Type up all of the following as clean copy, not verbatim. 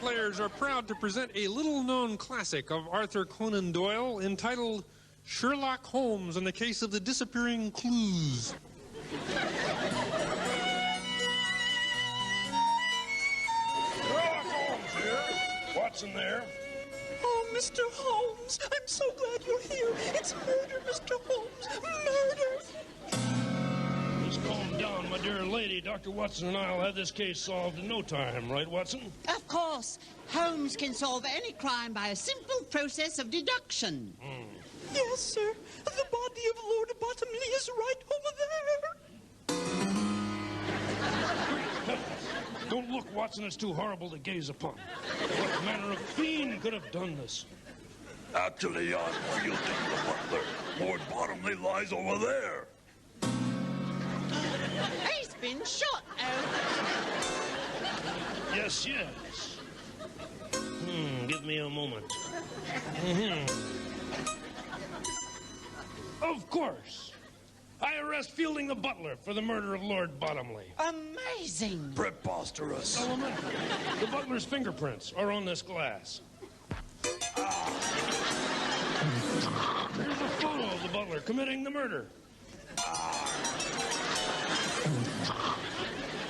players are proud to present a little-known classic of Arthur Conan Doyle entitled Sherlock Holmes and the Case of the Disappearing Clues. Sherlock Holmes here. Watson there. Oh, Mr. Holmes, I'm so glad you're here. It's murder, Mr. Holmes. Murder. Just calm down, my dear lady. Dr. Watson and I'll have this case solved in no time, right, Watson? Of course. Holmes can solve any crime by a simple process of deduction. Yes, sir. The body of Lord Bottomley is right over there. Don't look, Watson. It's too horrible to gaze upon. What manner of fiend could have done this? Actually, I'm Fielding the butler. Lord Bottomley lies over there. He's been shot, Yes. Give me a moment. Of course. I arrest Fielding the butler for the murder of Lord Bottomley. Amazing. Preposterous. Elementary. The butler's fingerprints are on this glass. Here's a photo of the butler committing the murder.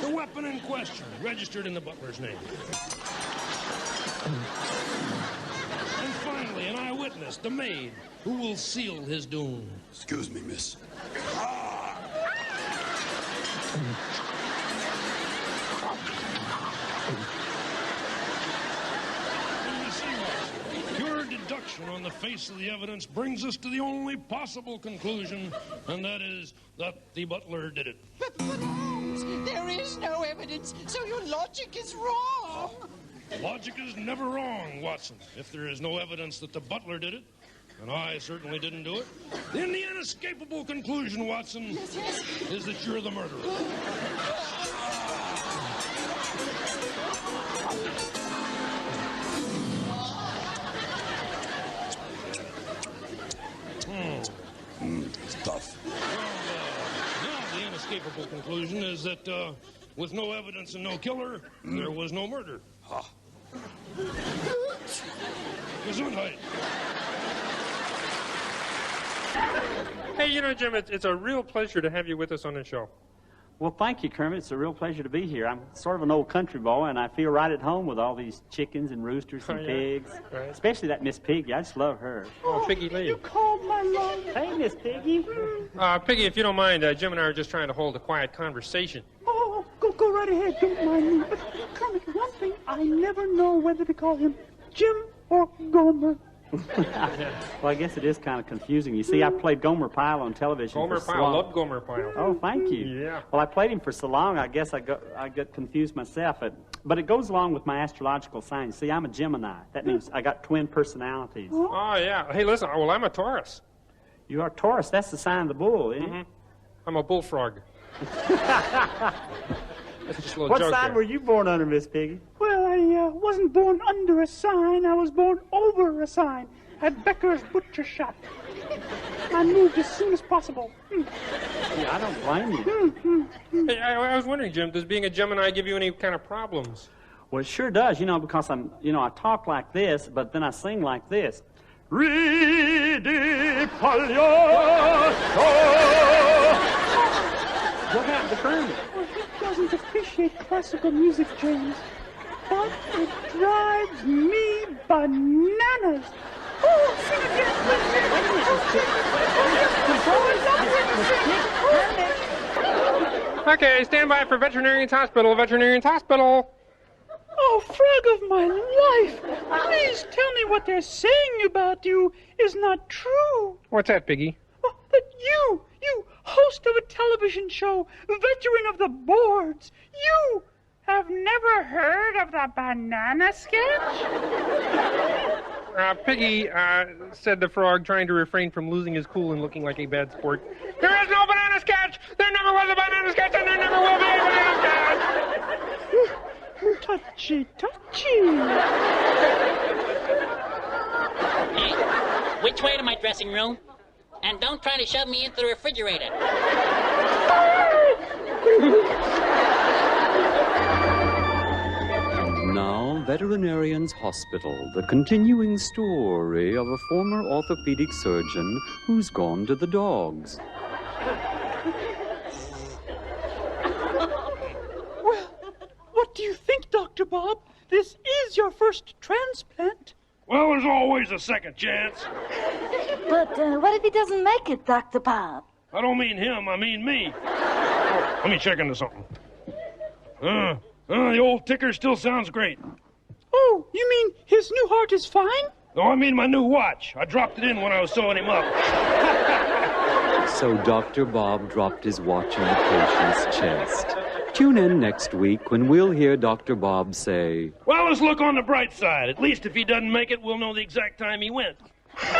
The weapon in question, registered in the butler's name. And finally, an eyewitness, the maid, who will seal his doom. Excuse me, miss. You see, Watson, pure deduction on the face of the evidence brings us to the only possible conclusion, and that is that the butler did it. But Holmes, there is no evidence, so your logic is wrong. Logic is never wrong, Watson. If there is no evidence that the butler did it, and I certainly didn't do it, then the inescapable conclusion, Watson, is that you're the murderer. It's tough. Now the inescapable conclusion is that with no evidence and no killer, there was no murder. Gesundheit. Hey, you know, Jim, it's a real pleasure to have you with us on the show. Well, thank you, Kermit. It's a real pleasure to be here. I'm sort of an old country boy, and I feel right at home with all these chickens and roosters and pigs. Right. Especially that Miss Piggy. I just love her. Oh, Piggy Lee. You called my love. Hey, Miss Piggy. Piggy, if you don't mind, Jim and I are just trying to hold a quiet conversation. Oh, go right ahead. Don't mind me. But, Kermit, one thing, I never know whether to call him Jim or Gomer. Well, I guess it is kind of confusing. You see, I played Gomer Pyle on television. Gomer for so Pyle, long. love Gomer Pyle. Oh, thank you. Yeah. Well, I played him for so long, I guess I got confused myself. But it goes along with my astrological sign. See, I'm a Gemini. That means I got twin personalities. Oh, yeah. Hey, listen, well, I'm a Taurus. You are Taurus. That's the sign of the bull, isn't it? I'm a bullfrog. That's just a little What joke sign there. were you born under, Miss Piggy? Well, I wasn't born under a sign. I was born over a sign at Becker's Butcher Shop. I moved as soon as possible. Yeah, I don't blame you. Hey, I was wondering, Jim, does being a Gemini give you any kind of problems? Well, it sure does, because I talk like this, but then I sing like this. Ridi Pagliaccio! What happened to Kermit? Well, he doesn't appreciate classical music, James. But it drives me bananas. Oh, sing again, Okay, stand by for Veterinarian's Hospital. Veterinarian's Hospital. Oh, frog of my life! Please tell me what they're saying about you is not true. What's that, Piggy? Oh, that you, host of a television show, veteran of the boards, you have never heard of the banana sketch? Piggy, said the frog, trying to refrain from losing his cool and looking like a bad sport. There is no banana sketch! There never was a banana sketch, and there never will be a banana sketch! Touchy, touchy. Hey, which way to my dressing room? And don't try to shove me into the refrigerator. No, Veterinarian's Hospital, the continuing story of a former orthopedic surgeon who's gone to the dogs. Well, what do you think, Dr. Bob? This is your first transplant. Well, there's always a second chance. But what if he doesn't make it, Dr. Bob? I don't mean him, I mean me. Oh, let me check into something. The old ticker still sounds great. Oh, you mean his new heart is fine? No, I mean my new watch. I dropped it in when I was sewing him up. So Dr. Bob dropped his watch in the patient's chest. Tune in next week when we'll hear Dr. Bob say, Well, let's look on the bright side. At least if he doesn't make it, we'll know the exact time he went. Can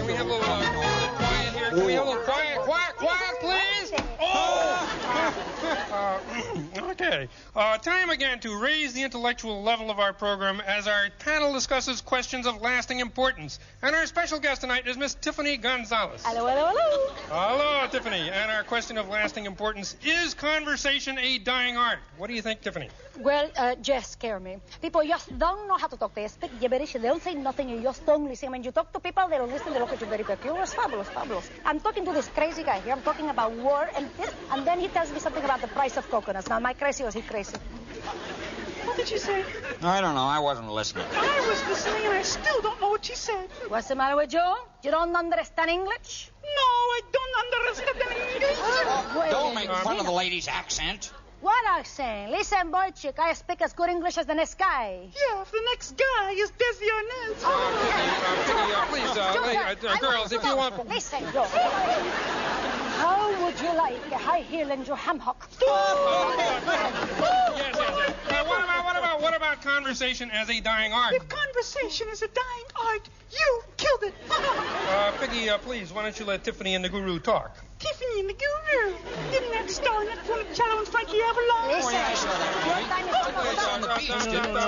we have a little quiet here? Can we have a little quiet, please? Okay. Time again to raise the intellectual level of our program as our panel discusses questions of lasting importance. And our special guest tonight is Miss Tiffany Gonzalez. Hello, hello, hello. Hello, Tiffany. And our question of lasting importance, is conversation a dying art? What do you think, Tiffany? Well, just scare me. People just don't know how to talk. They speak gibberish. They don't say nothing. You just don't listen. When you talk to people, they don't listen. They look at you very peculiar. It's fabulous, fabulous. I'm talking to this crazy guy here. I'm talking about war and this. And then he tells me something about the price of coconuts. Now, am I crazy or is he crazy? What did she say? I don't know. I wasn't listening. I was listening and I still don't know what she said. What's the matter with you? You don't understand English? No, I don't understand English. Don't make fun of the lady's accent. What accent? Listen, boy chick, I speak as good English as the next guy. Yeah, if the next guy is Desi Arnaz. Please, girls, if you want... Listen, Joe. How would you like a high heel and your ham hock? Yes. What about conversation as a dying art? If conversation is a dying art, you killed it. Piggy, please, why don't you let Tiffany and the Guru talk? Tiffany and the Guru. Didn't that star in that Cello and Frankie Avalon?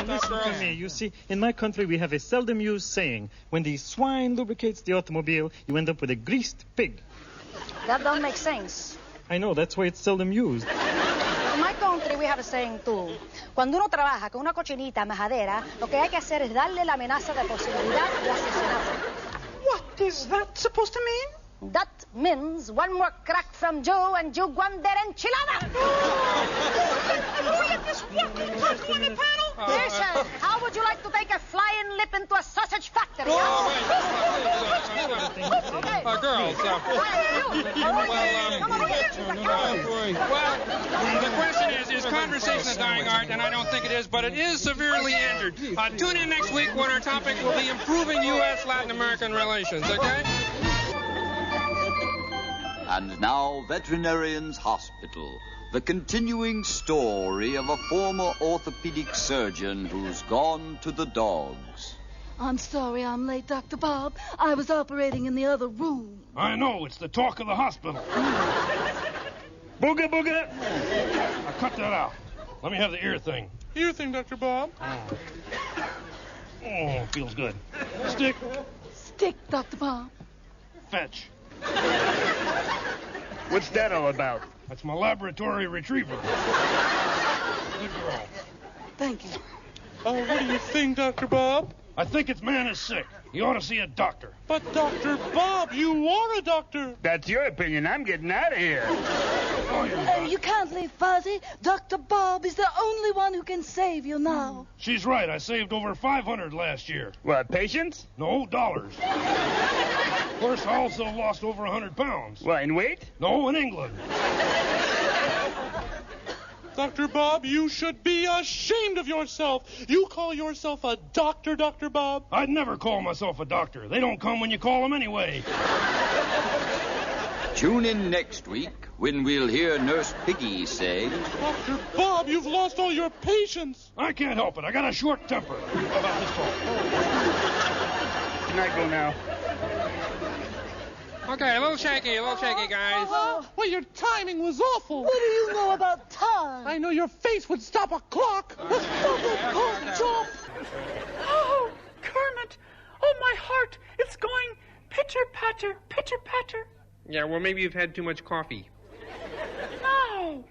Listen to me. You see, in my country we have a seldom used saying. When the swine lubricates the automobile, you end up with a greased pig. That don't make sense. I know, that's why it's seldom used. In my country we have a saying too. Cuando uno trabaja con una cochinita majadera, lo que hay que hacer es darle la amenaza de posibilidad de asesinato. What is that supposed to mean? That means one more crack from Joe and you guan der enchilada. We have this walking taco on the panel. Listen, how would you like to take a flying lip into a sausage factory? Girls, the question is conversation a dying art? And I don't think it is, but it is severely injured. Tune in next week when our topic will be improving U.S.-Latin American relations, okay? And now, Veterinarian's Hospital, the continuing story of a former orthopedic surgeon who's gone to the dogs. I'm sorry I'm late, Dr. Bob. I was operating in the other room. I know, it's the talk of the hospital. Booga, booga. Now cut that out. Let me have the ear thing. Ear thing, Dr. Bob. Oh, feels good. Stick. Stick, Dr. Bob. Fetch. What's that all about? That's my laboratory retriever. Good girl. Thank you. Oh, what do you think, Dr. Bob? I think its man is sick. He ought to see a doctor. But, Dr. Bob, you are a doctor. That's your opinion. I'm getting out of here. You can't leave, Fuzzy. Dr. Bob is the only one who can save you now. She's right. I saved over 500 last year. What, patients? No, dollars. Of course, I also lost over 100 pounds. What, in weight? No, in England. Dr. Bob, you should be ashamed of yourself. You call yourself a doctor, Dr. Bob? I'd never call myself a doctor. They don't come when you call them anyway. Tune in next week when we'll hear Nurse Piggy say, Dr. Bob, you've lost all your patience. I can't help it. I got a short temper. How about this talk? Good night, go now. Okay, a little shaky, guys. Well, your timing was awful. What do you know about time? I know your face would stop a clock. Stop it, pork chop. Oh, Kermit. Oh, my heart. It's going pitter-patter, pitter-patter. Yeah, well, maybe you've had too much coffee. No!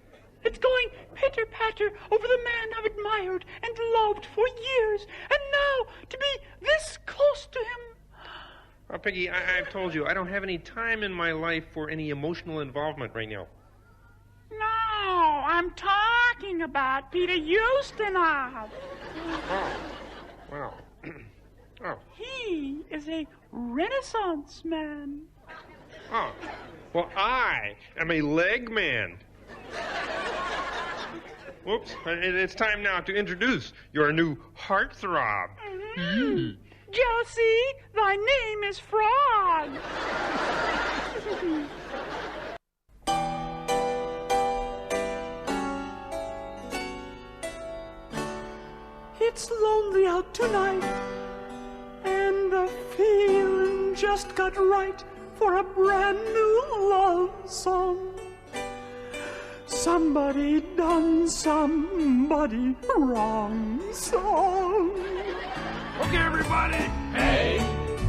It's going pitter-patter over the man I've admired and loved for years, and now to be this close to him. Oh, Piggy, I've told you, I don't have any time in my life for any emotional involvement right now. No, I'm talking about Peter Ustinov. Oh, well, oh. He is a Renaissance man. Oh, well, I am a leg man. Whoops, it's time now to introduce your new heartthrob. Jealousy, thy name is Frog. It's lonely out tonight, and the feeling just got right for a brand new love song. Somebody done somebody wrong song. Okay, everybody. Hey,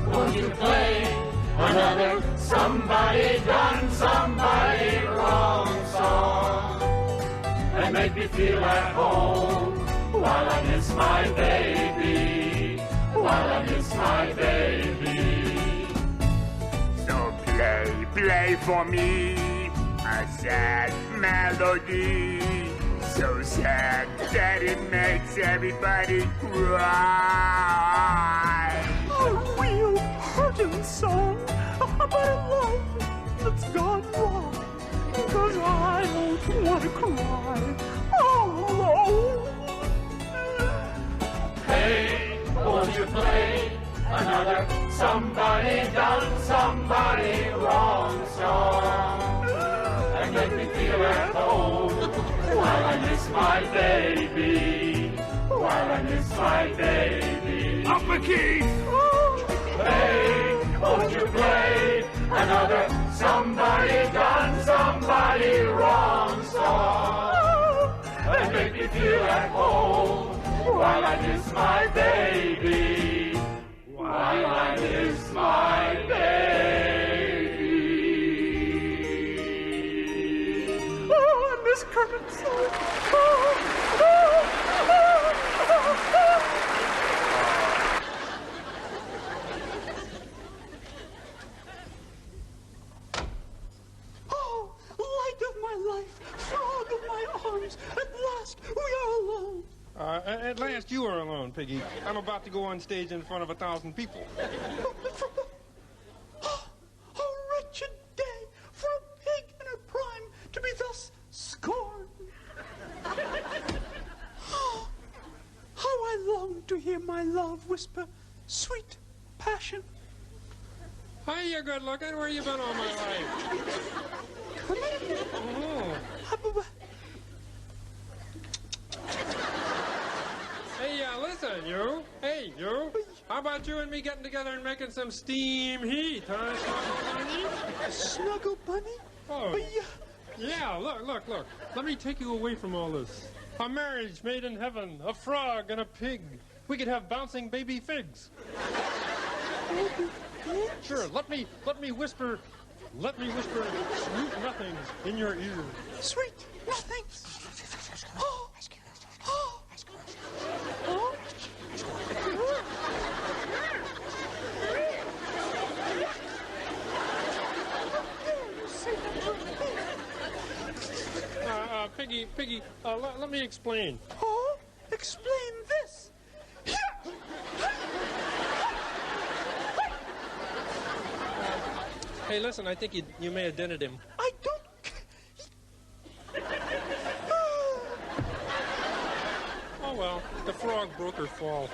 won't you play another somebody done somebody wrong song and make me feel at home while I miss my baby, while I miss my baby. So play for me a sad melody, so sad that it makes everybody cry. A real hurting song about a love that's gone wrong, 'cause I don't want to cry all alone. Hey, won't you play another somebody done somebody wrong song and make me feel at home while I miss my baby, while I miss my baby. Up a key! Hey, won't you play another somebody done somebody wrong song and make me feel at home while I miss my baby, while I miss my baby. Oh, I miss Kermit so. Oh, light of my life, frog of my arms, at last we are alone. At last you are alone, Piggy. I'm about to go on stage in front of 1,000 people. A wretched day for a pig in her prime to be thus scorned. How I long to hear my love whisper sweet passion. Hi, you good looking. Where you been all my life? Oh. Hey, listen, you. Hey, you. How about you and me getting together and making some steam heat, huh, Snuggle Bunny? Oh. Yeah, look. Let me take you away from all this. A marriage made in heaven, a frog and a pig. We could have bouncing baby figs. Sure, let me whisper sweet nothings in your ear. Sweet nothings. Piggy, let me explain. Oh, explain this. Hey, listen, I think you may have dented him. I don't. Oh, well, the frog broke her fall.